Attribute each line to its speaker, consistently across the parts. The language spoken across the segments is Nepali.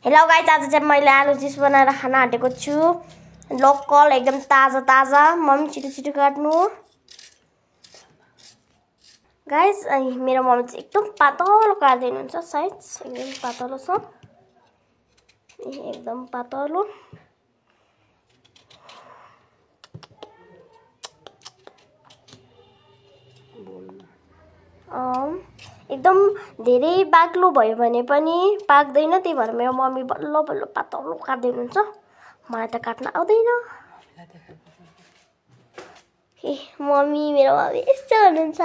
Speaker 1: हेलो गाइस, आज चाहिँ मैले आलु चिप्स बनाएर खान आँटेको छु। लोकल एकदम ताजा ताजा। मम्मी छिटो छिटो काट्नु गाइस। मेरो मम्मी चाहिँ एकदम पातलो काट्दिनुहुन्छ, सायद एकदम पातलो छ, एकदम पातलो। एकदम धेरै बाक्लो भयो भने पनि पाक्दैन, त्यही भएर मेरो मम्मी बल्ल बल्ल पातलो काट्दै हुनुहुन्छ। मलाई त काट्न आउँदैन। ए मम्मी, मेरो मम्मी यस्तो हुनुहुन्छ।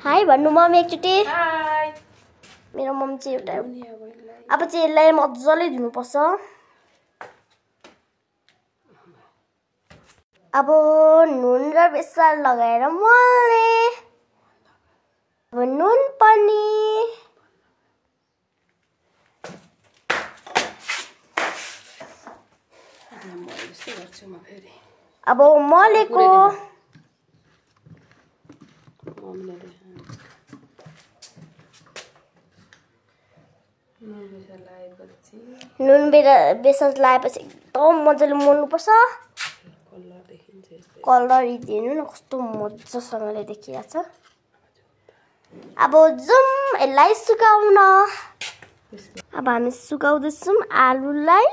Speaker 1: हाई भन्नु मम्मी एकचोटि।
Speaker 2: हाई।
Speaker 1: मेरो मम्मी चाहिँ एउटा अब चाहिँ यसलाई मजाले धुनुपर्छ। अब नुन र बेसार लगाएर मले, अब नुन पनि, अब मलेको नुन बेसार लगाएपछि एकदम मजाले मोल्नुपर्छ। कलर हेर्नु न कस्तो मजासँगले देखिरहेछ। अब जाउँ यसलाई सुकाउन। अब हामी सुकाउँदैछौँ आलुलाई।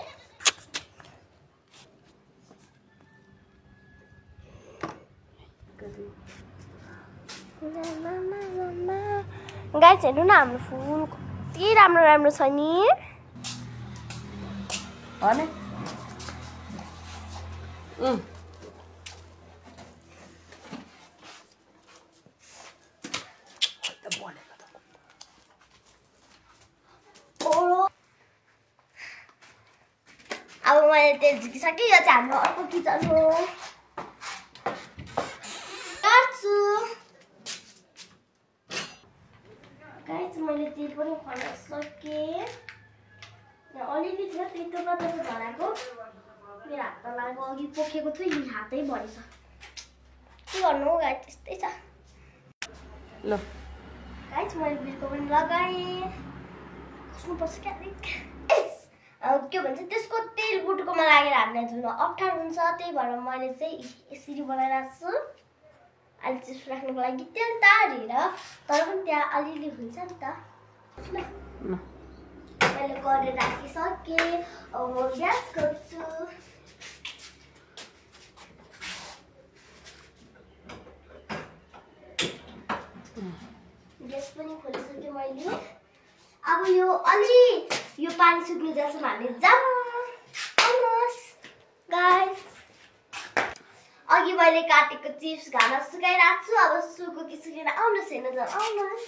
Speaker 1: गाइस हेर्नु न, हाम्रो फुल कति राम्रो राम्रो छ नि। अब मैले तेल झिकिसकेँ। यो चाहिँ हाम्रो अर्को किचन हो। काट्छु गाइस, मैले तेल पनि खर्न सकेँ। अलिअलि थियो, त्यत्रो मात्र झराएको। मेरो हात लागेको, अघि पोखेको थियो, यी हातै भरिछ। के गर्नु हो गाइस, त्यस्तै छ।
Speaker 2: ल
Speaker 1: गाइस मैले बिर्को पनि लगाएँ। खस्नुपर्छ क्या के भन्छ त्यसको तेल बुटकोमा लागेर हामीलाई धुन अप्ठ्यारो हुन्छ। त्यही भएर मैले चाहिँ यसरी बनाइरहेको छु। आलु चिप्स राख्नुको लागि तेल तारेर, तर पनि त्यहाँ अलिअलि हुन्छ नि त। मैले गरेर राखिसकेँ। अब म ग्यास गर्छु। ग्यास पनि खोलिसकेँ मैले। अब यो पानी सुक्नु जसमा हामी जाऊँ गाइस। अघि मैले काटेको चिप्स घाममा सुकाइरहेको छु। अब सुको कि सुकेन आउनुहोस् हेर्न जाऊँ। आउनुहोस्।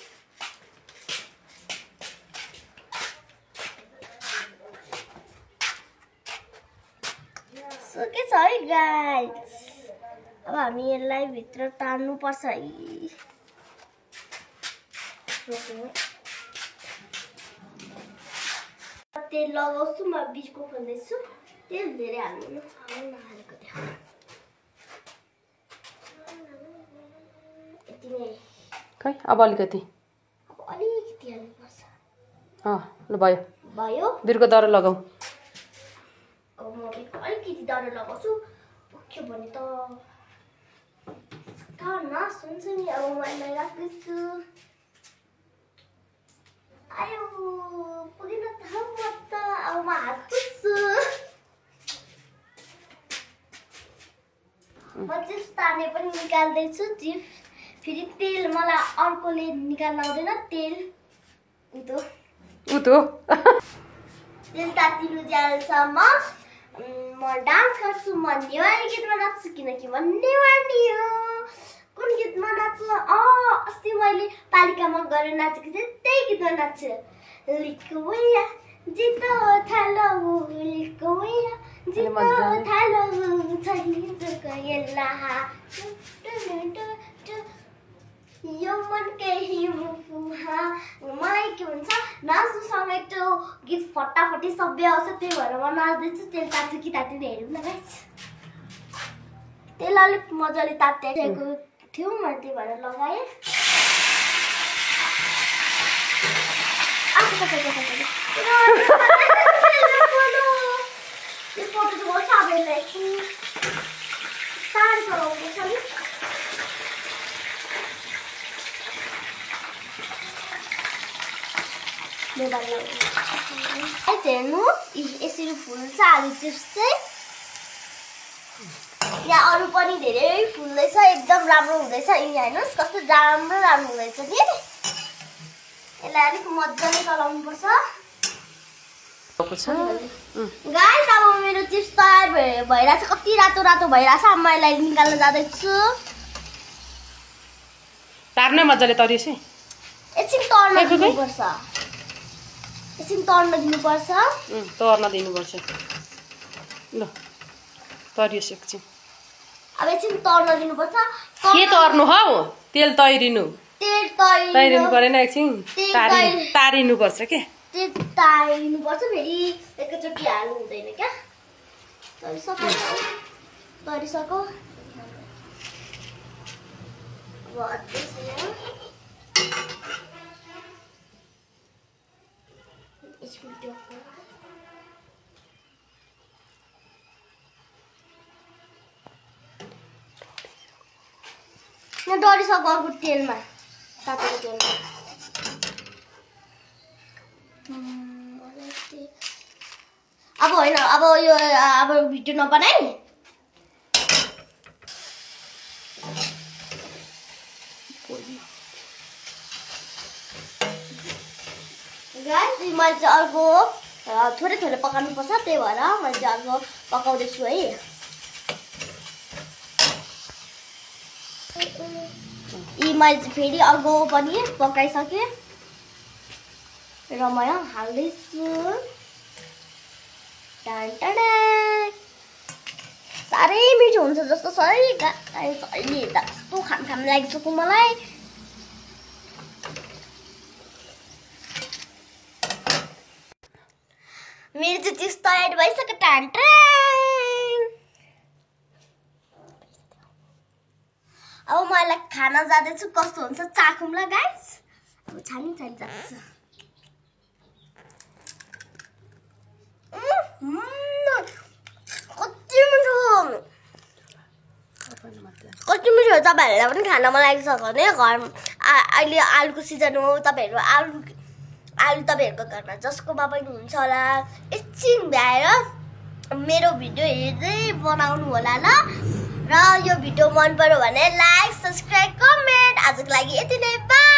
Speaker 1: सुकेछ है गाइस। अब हामी यसलाई भित्र तान्नुपर्छ है। तेल लगाउँछु। म बिचको खोल्दैछु। तेल धेरै हाल्नु नहालेको थियो। यति नै।
Speaker 2: खै अब अलिकति
Speaker 1: हाल्नुपर्छ।
Speaker 2: ल भयो
Speaker 1: भयो।
Speaker 2: बिर्को दरो लगाऊ।
Speaker 1: अब म अलिकति दरो लगाउँछु। पुग्यो भने त नास हुन्छ नि। अब म यसलाई राख्दैछु। आयो पुगेन त म त। अब म हात पुग्छु। म चिप्स तार्ने पनि निकाल्दैछु। चिप्स फेरि तेल मलाई अर्कोले निकाल्न आउँदैन। तेल उतो तेल तातिनु जालसम्म म डान्स गर्छु। म नेवारी गीतमा नाच्छु, किनकि म नेवारी हो। कुन गीतमा नाच्छु? अस्ति मैले पालिकामा गरेर नाचेको थिएँ, त्यही गीतमा नाच्छु। लिकुया जितो थालो, लिकुया जितो थालो, छैन यसला यो मनकै हिउँफुहा। मलाई के भन्छ, नाच्नुसँगै त्यो गीत फटाफटी सबै आउँछ। त्यही भएर म नाच्दैछु। तेल तात्यो कि तात्दैन हेरौँ न गाइस। तेल अलिक मजाले तातिएको थियो, मैले त्यही भएर लगाएँ। This photo is बहुत सारे like सारे चलाऊंगे चलिए मोबाइल हेर्नु यसरी फुल्छ आलु चिप्स चाहिँ यहाँ अरू पनि धेरै फुल्दैछ एकदम राम्रो हुँदैछ यी हेर्नुस् कस्तो राम्रो हुँदैछ नि यसलाई अलिक मज्जाले चलाउनु पर्छ गाइस अब मेरो चिप्स तयार भइरहेछ कति रातो रातो भइरहेछ अब म यसलाई निकाल्न जाँदैछु
Speaker 2: तार्नै मज्जाले तरिएछ
Speaker 1: एकछिन तर्न दिनुपर्छ
Speaker 2: तर्न दिनुपर्छ ल तरिएछ एकछिन
Speaker 1: अब एकछिन तर्न दिनुपर्छ
Speaker 2: के तर्नु हौ तेल तैरिनु परेन एकछिन तारिनु पर्छ के
Speaker 1: तारिनुपर्छ फेरि एकैचोटि हाल्नु हुँदैन क्या तरिसक्यो यहाँ डढिसक्यो अर्को तेलमा तातेको तेलमा अब होइन अब यो अब भिडियो नबनाइ गाइस मैले चाहिँ अर्को थोरै पकाउनु पर्छ त्यही भएर मैले चाहिँ अर्को पकाउँदैछु है यी मैले चाहिँ फेरि अर्को पनि पकाइसकेँ र म यहाँ हाल्दैछु साह्रै मिठो हुन्छ जस्तो सही अहिले हेर्दा कस्तो खाम लागिसक्यो मलाई मेरो चाहिँ चिप्स तयार भइसक्यो अब म यसलाई खान जाँदैछु कस्तो हुन्छ चाखौँला गाइस अब छानी जान्छु कति मिठो तपाईँहरूलाई पनि खान मन लागिसक्यो भने घर अहिले आलुको सिजन हो तपाईँहरू आलु तपाईँहरूको घरमा जसकोमा पनि हुन्छ होला एकछिन भ्याएर मेरो भिडियो हेर्दै बनाउनु होला ल र यो भिडियो मन पर्यो भने लाइक सब्स्क्राइब कमेन्ट आजको लागि यति नै बाइ